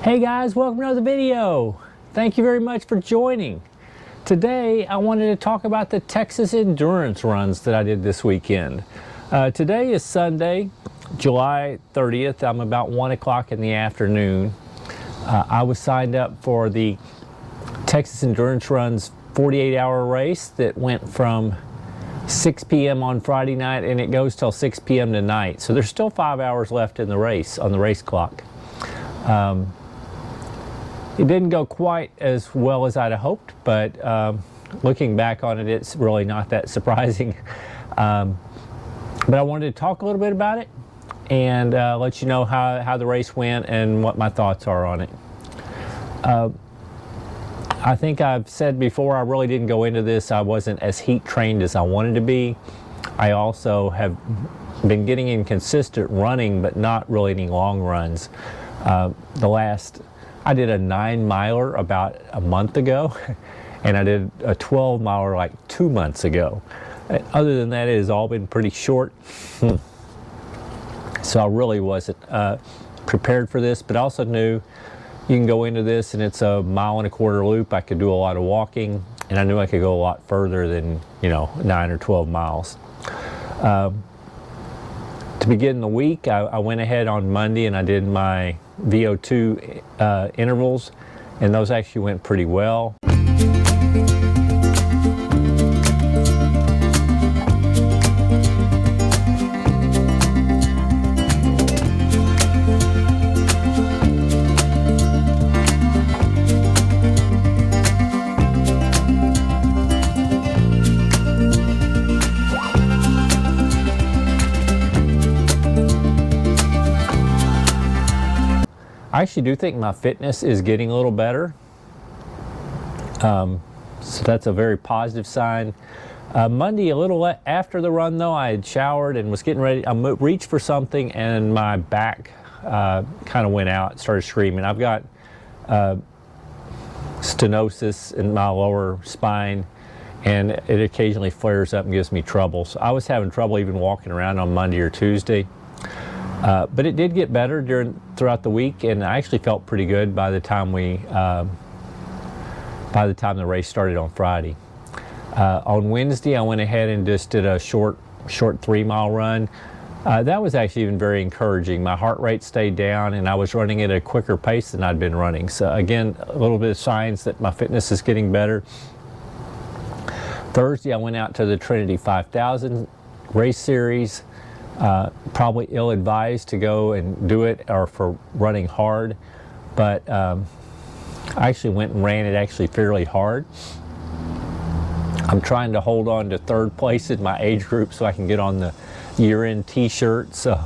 Hey guys, welcome to another video. Thank you very much for joining. Today I wanted to talk about the Texas endurance runs that I did this weekend. Today is Sunday, July 30th. I'm about 1 o'clock in the afternoon. I was signed up for the Texas Endurance Runs 48-hour race that went from 6 p.m. on Friday night and it goes till 6 p.m. tonight. So there's still 5 hours left in the race on the race clock. It didn't go quite as well as I'd hoped, but looking back on it, it's really not that surprising. But I wanted to talk a little bit about it and let you know how the race went and what my thoughts are on it. I think I've said before, I really didn't go into this. I wasn't as heat trained as I wanted to be. I also have been getting inconsistent running, but not really any long runs. I did a 9-miler about a month ago, and I did a 12-miler like 2 months ago. Other than that, it has all been pretty short. So I really wasn't prepared for this, but I also knew you can go into this and it's a 1.25 mile loop. I could do a lot of walking, and I knew I could go a lot further than, 9 or 12 miles. To begin the week, I went ahead on Monday and I did my VO2 intervals, and those actually went pretty well. I actually do think my fitness is getting a little better. So that's a very positive sign. Monday, a little after the run though, I had showered and was getting ready. I reached for something and my back kind of went out, started screaming. I've got stenosis in my lower spine, and it occasionally flares up and gives me trouble. So I was having trouble even walking around on Monday or Tuesday. But it did get better throughout the week, and I actually felt pretty good by the time the race started on Friday. On Wednesday, I went ahead and just did a short 3-mile run. That was actually even very encouraging. My heart rate stayed down, and I was running at a quicker pace than I'd been running. So again, a little bit of signs that my fitness is getting better. Thursday, I went out to the Trinity 5000 race series. Probably ill-advised to go and do it or for running hard, but I actually went and ran it actually fairly hard. I'm trying to hold on to third place in my age group so I can get on the year-end t-shirt, so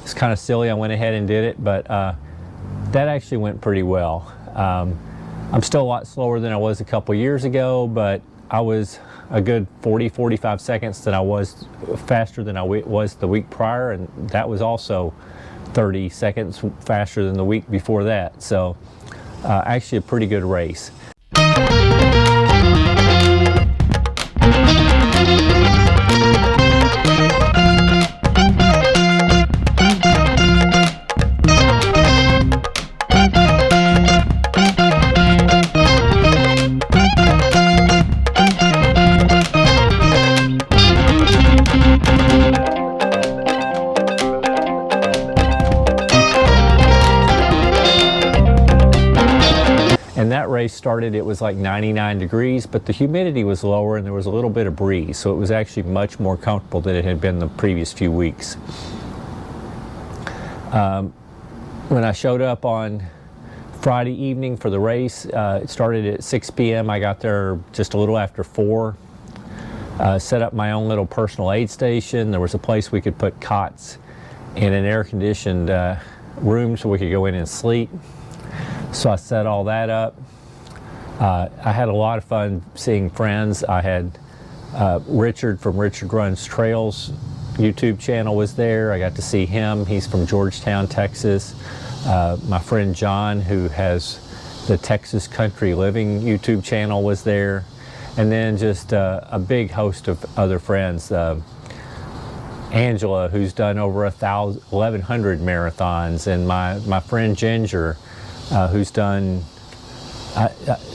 it's kind of silly I went ahead and did it, but that actually went pretty well. I'm still a lot slower than I was a couple years ago, but I was a good 40-45 seconds than I was faster than I was the week prior, and that was also 30 seconds faster than the week before that. So actually a pretty good race. And that race started, it was like 99 degrees, but the humidity was lower and there was a little bit of breeze, so it was actually much more comfortable than it had been the previous few weeks. When I showed up on Friday evening for the race, it started at 6 p.m. I got there just a little after 4. Set up my own little personal aid station. There was a place we could put cots in an air-conditioned room so we could go in and sleep. So I set all that up. I had a lot of fun seeing friends. I had Richard from Richard Runs Trails YouTube channel was there. I got to see him. He's from Georgetown, Texas. My friend John, who has the Texas Country Living YouTube channel, was there. And then just a big host of other friends. Angela, who's done over 1,100 marathons, and my friend Ginger, who's done.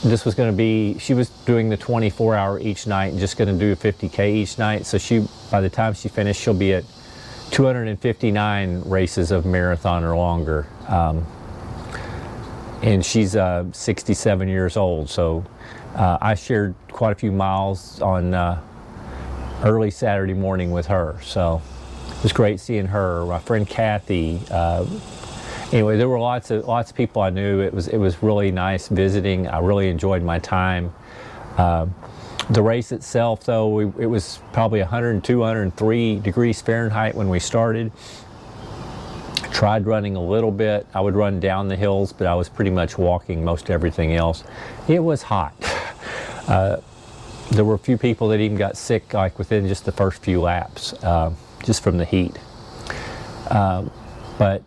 This was going to be, she was doing the 24-hour each night and just going to do 50K each night. So by the time she finished, she'll be at 259 races of marathon or longer. And she's 67 years old. So I shared quite a few miles on early Saturday morning with her. So it was great seeing her. My friend Kathy. Anyway, there were lots of people I knew. It was really nice visiting. I really enjoyed my time. The race itself, though, it was probably 102, 103 degrees Fahrenheit when we started. I tried running a little bit. I would run down the hills, but I was pretty much walking most everything else. It was hot. There were a few people that even got sick like within just the first few laps, just from the heat. But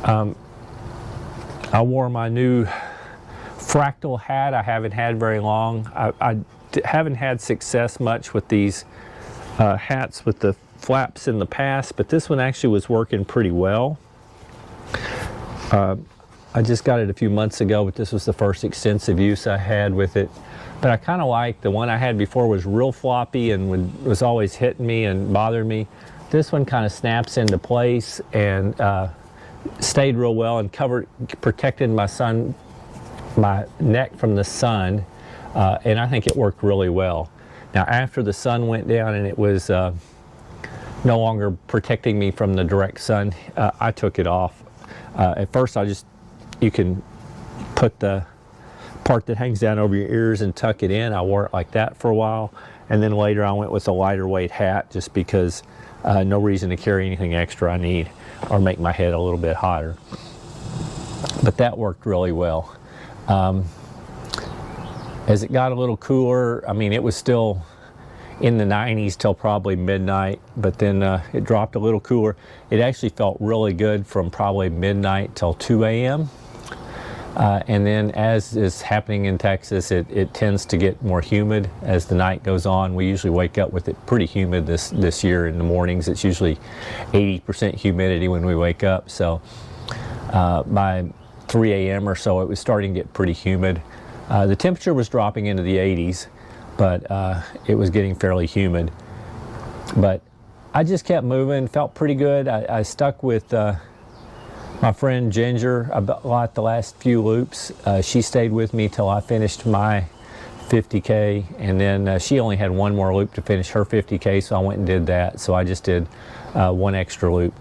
I wore my new Fractal hat. I haven't had very long. I haven't had success much with these hats with the flaps in the past, but this one actually was working pretty well. I just got it a few months ago, but this was the first extensive use I had with it. But I kind of like the one I had before was real floppy and was always hitting me and bothering me. This one kind of snaps into place and stayed real well and protected my neck from the sun, and I think it worked really well. Now after the sun went down and it was no longer protecting me from the direct sun, I took it off. At first you can put the part that hangs down over your ears and tuck it in. I wore it like that for a while, and then later I went with a lighter weight hat just because no reason to carry anything extra I need or make my head a little bit hotter. But that worked really well. As it got a little cooler, I mean, it was still in the 90s till probably midnight, but then it dropped a little cooler. It actually felt really good from probably midnight till 2 a.m. And then, as is happening in Texas, it tends to get more humid as the night goes on. We usually wake up with it pretty humid this year in the mornings. It's usually 80% humidity when we wake up. So by 3 a.m. or so, it was starting to get pretty humid. The temperature was dropping into the 80s, but it was getting fairly humid. But I just kept moving, felt pretty good. I stuck with my friend Ginger a lot the last few loops. She stayed with me till I finished my 50K, and then she only had one more loop to finish her 50K, so I went and did that. So I just did one extra loop.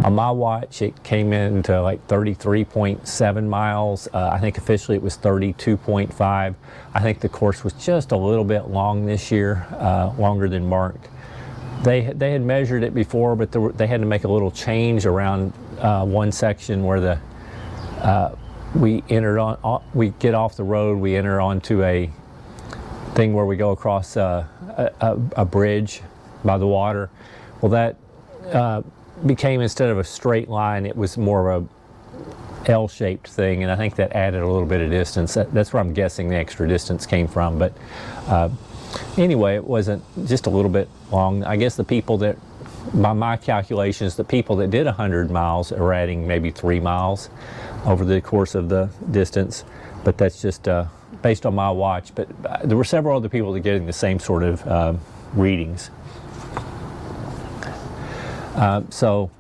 My watch, it came into like 33.7 miles. I think officially it was 32.5. I think the course was just a little bit long this year, longer than marked. They had measured it before, but they had to make a little change around one section where we get off the road, we enter onto a thing where we go across a bridge by the water. Well, that became, instead of a straight line, it was more of a L-shaped thing, and I think that added a little bit of distance. That's where I'm guessing the extra distance came from. But anyway, it wasn't, just a little bit long. I guess the people that, by my calculations, the people that did 100 miles are adding maybe 3 miles over the course of the distance, but that's just based on my watch. But there were several other people that were getting the same sort of readings. So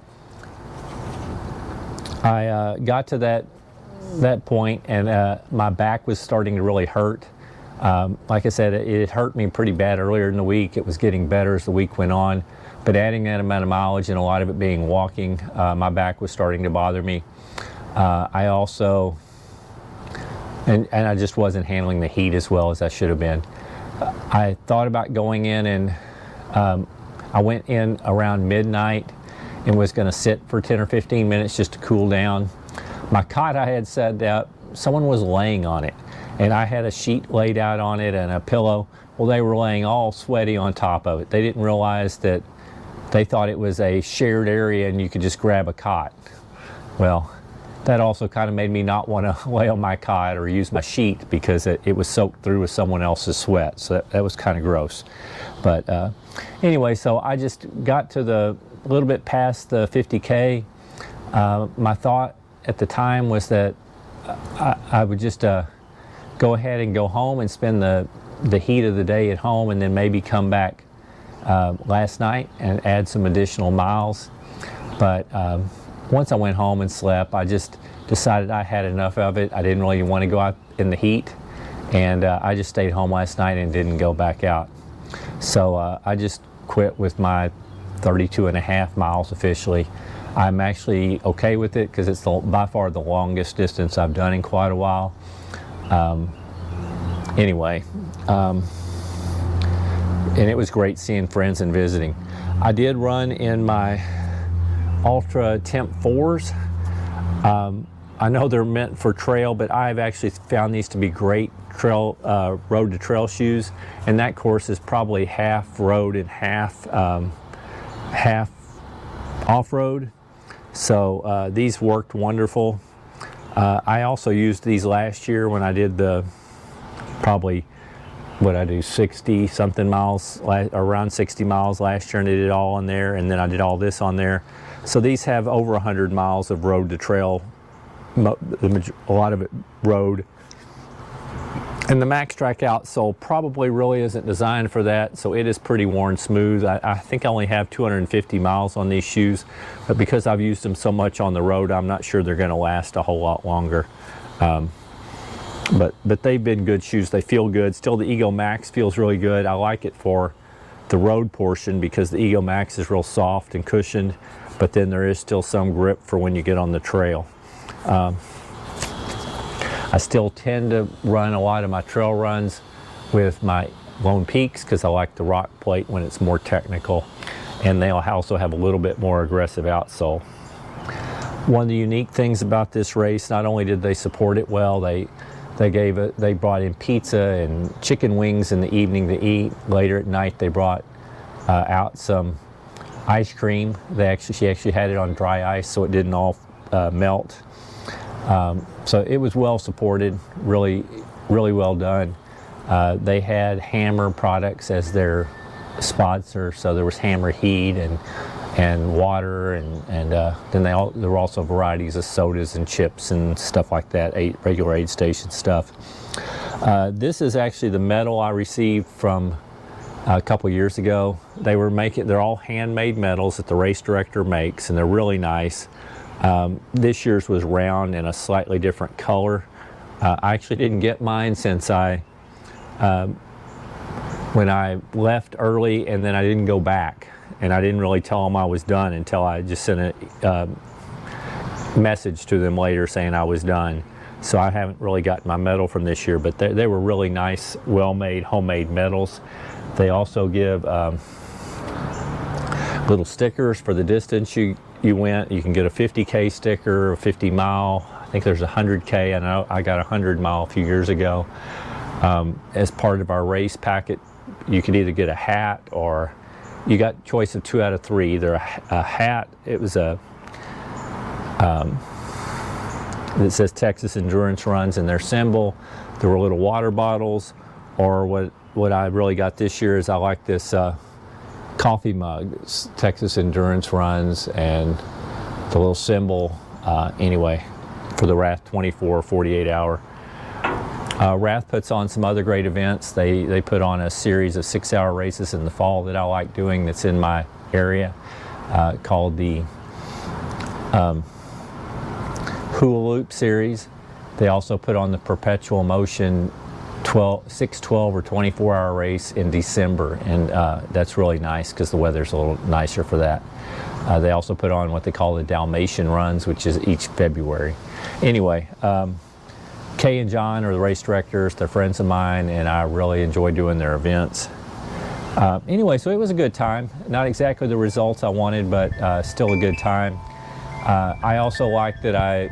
I got to that point, and my back was starting to really hurt. Like I said, it hurt me pretty bad earlier in the week. It was getting better as the week went on, but adding that amount of mileage and a lot of it being walking, my back was starting to bother me. I also and I just wasn't handling the heat as well as I should have been. I thought about going in, and I went in around midnight and was going to sit for 10 or 15 minutes just to cool down. My cot I had set up, someone was laying on it, and I had a sheet laid out on it and a pillow. Well, they were laying all sweaty on top of it. They didn't realize that they thought it was a shared area and you could just grab a cot. Well, that also kind of made me not want to lay on my cot or use my sheet because it was soaked through with someone else's sweat. So that was kind of gross. But anyway, so I just got to a little bit past the 50K. My thought at the time was that I would just go ahead and go home and spend the heat of the day at home, and then maybe come back last night and add some additional miles. But once I went home and slept, I just decided I had enough of it. I didn't really want to go out in the heat, and I just stayed home last night and didn't go back out. So I just quit with my 32.5 miles officially. I'm actually okay with it because it's by far the longest distance I've done in quite a while. Anyway, and it was great seeing friends and visiting. I did run in my Ultra Temp 4s. I know they're meant for trail, but I've actually found these to be great trail, road to trail shoes, and that course is probably half road and half off-road. So these worked wonderful. I also used these last year when I did probably 60 something miles, around 60 miles last year, and I did it all on there, and then I did all this on there. So these have over 100 miles of road to trail, a lot of it road. And the MaxTrack outsole probably really isn't designed for that, so it is pretty worn smooth. I think I only have 250 miles on these shoes, but because I've used them so much on the road, I'm not sure they're going to last a whole lot longer. But they've been good shoes. They feel good. Still, the Ego Max feels really good. I like it for the road portion because the Ego Max is real soft and cushioned, but then there is still some grip for when you get on the trail. I still tend to run a lot of my trail runs with my Lone Peaks because I like the rock plate when it's more technical, and they also have a little bit more aggressive outsole. One of the unique things about this race, not only did they support it well, they brought in pizza and chicken wings in the evening to eat. Later at night, they brought out some ice cream. She actually had it on dry ice, so it didn't all melt. So it was well supported, really, really well done. They had Hammer products as their sponsor, so there was Hammer Heat and water, and then there were also varieties of sodas and chips and stuff like that, regular aid station stuff. This is actually the medal I received from a couple years ago. They're all handmade medals that the race director makes, and they're really nice. This year's was round and a slightly different color. I actually didn't get mine since when I left early, and then I didn't go back, and I didn't really tell them I was done until I just sent a message to them later saying I was done. So I haven't really gotten my medal from this year, but they were really nice, well-made, homemade medals. They also give little stickers for the distance you went. You can get a 50K sticker, a 50 mile. I think there's a 100K. I know I got a 100 mile a few years ago. As part of our race packet, you could either get a hat, or you got choice of 2 out of 3. Either a hat, it was it says Texas Endurance Runs in their symbol. There were little water bottles, or what I really got this year is I like this coffee mug. It's Texas Endurance Runs, and the little symbol anyway for the Rath 24 or 48 hour. Rath puts on some other great events. They put on a series of 6-hour races in the fall that I like doing that's in my area called the Hula Loop series. They also put on the Perpetual Motion 6, 12 or 24-hour race in December, and that's really nice because the weather's a little nicer for that. They also put on what they call the Dalmatian Runs, which is each February. Anyway, Kay and John are the race directors. They're friends of mine, and I really enjoy doing their events. Anyway, so it was a good time. Not exactly the results I wanted, but still a good time. I also like that I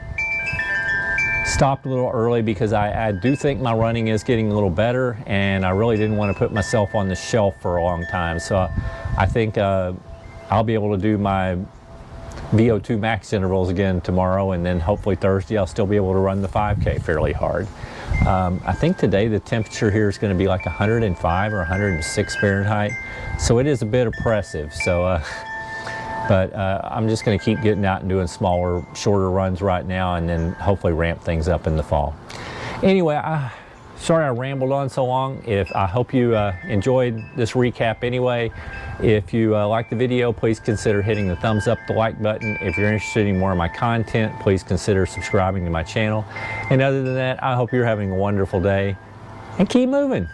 stopped a little early because I do think my running is getting a little better, and I really didn't want to put myself on the shelf for a long time. So I think I'll be able to do my VO2 max intervals again tomorrow, and then hopefully Thursday I'll still be able to run the 5K fairly hard. I think today the temperature here is going to be like 105 or 106 Fahrenheit, so it is a bit oppressive. So, but I'm just going to keep getting out and doing smaller, shorter runs right now, and then hopefully ramp things up in the fall. Anyway, sorry I rambled on so long. I hope you enjoyed this recap anyway. If you like the video, please consider hitting the thumbs up, the like button. If you're interested in more of my content, please consider subscribing to my channel. And other than that, I hope you're having a wonderful day, and keep moving.